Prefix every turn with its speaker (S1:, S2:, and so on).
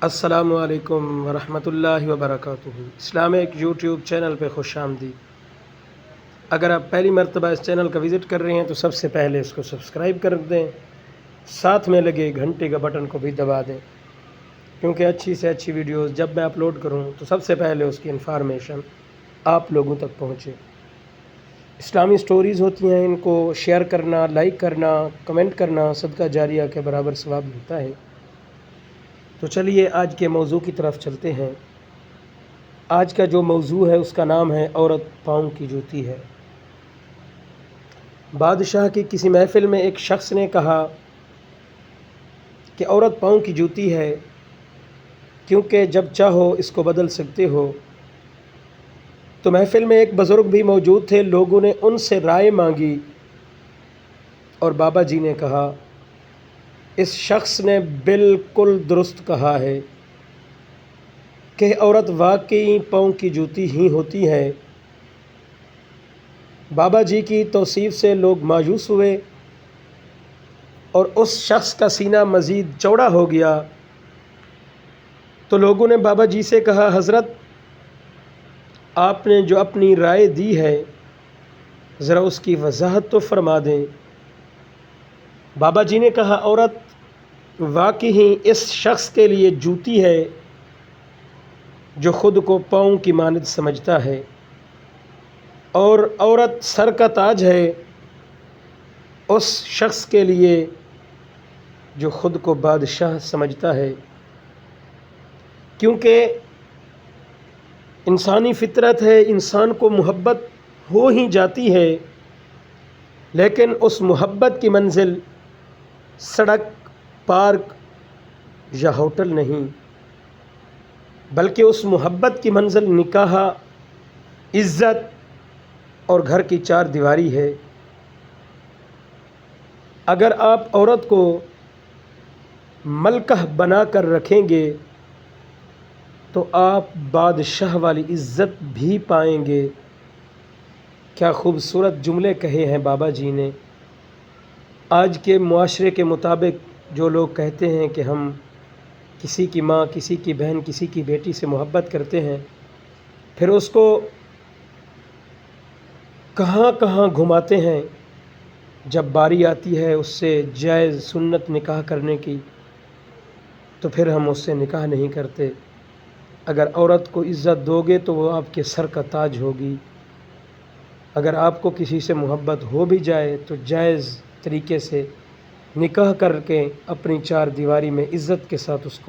S1: السلام علیکم ورحمۃ اللہ وبرکاتہ۔ اسلامک یوٹیوب چینل پہ خوش آمدید۔ اگر آپ پہلی مرتبہ اس چینل کا وزٹ کر رہے ہیں تو سب سے پہلے اس کو سبسکرائب کر دیں، ساتھ میں لگے گھنٹی کا بٹن کو بھی دبا دیں، کیونکہ اچھی سے اچھی ویڈیوز جب میں اپلوڈ کروں تو سب سے پہلے اس کی انفارمیشن آپ لوگوں تک پہنچے۔ اسلامی سٹوریز ہوتی ہیں، ان کو شیئر کرنا، لائک کرنا، کمنٹ کرنا صدقہ جاریہ کے برابر ثواب ملتا ہے۔ تو چلیے آج کے موضوع کی طرف چلتے ہیں۔ آج کا جو موضوع ہے اس کا نام ہے عورت پاؤں کی جوتی ہے۔ بادشاہ کی کسی محفل میں ایک شخص نے کہا کہ عورت پاؤں کی جوتی ہے، کیونکہ جب چاہو اس کو بدل سکتے ہو۔ تو محفل میں ایک بزرگ بھی موجود تھے، لوگوں نے ان سے رائے مانگی اور بابا جی نے کہا اس شخص نے بالکل درست کہا ہے کہ عورت واقعی پاؤں کی جوتی ہی ہوتی ہے۔ بابا جی کی توصیف سے لوگ مایوس ہوئے اور اس شخص کا سینہ مزید چوڑا ہو گیا۔ تو لوگوں نے بابا جی سے کہا حضرت آپ نے جو اپنی رائے دی ہے ذرا اس کی وضاحت تو فرما دیں۔ بابا جی نے کہا عورت واقعی اس شخص کے لیے جوتی ہے جو خود کو پاؤں کی مانند سمجھتا ہے، اور عورت سر کا تاج ہے اس شخص کے لیے جو خود کو بادشاہ سمجھتا ہے، کیونکہ انسانی فطرت ہے، انسان کو محبت ہو ہی جاتی ہے، لیکن اس محبت کی منزل سڑک، پارک یا ہوٹل نہیں، بلکہ اس محبت کی منزل نکاح، عزت اور گھر کی چار دیواری ہے۔ اگر آپ عورت کو ملکہ بنا کر رکھیں گے تو آپ بادشاہ والی عزت بھی پائیں گے۔ کیا خوبصورت جملے کہے ہیں بابا جی نے۔ آج کے معاشرے کے مطابق جو لوگ کہتے ہیں کہ ہم کسی کی ماں، کسی کی بہن، کسی کی بیٹی سے محبت کرتے ہیں، پھر اس کو کہاں کہاں گھماتے ہیں، جب باری آتی ہے اس سے جائز سنت نکاح کرنے کی تو پھر ہم اس سے نکاح نہیں کرتے۔ اگر عورت کو عزت دو گے تو وہ آپ کے سر کا تاج ہوگی۔ اگر آپ کو کسی سے محبت ہو بھی جائے تو جائز طریقے سے نکاح کر کے اپنی چار دیواری میں عزت کے ساتھ اس کو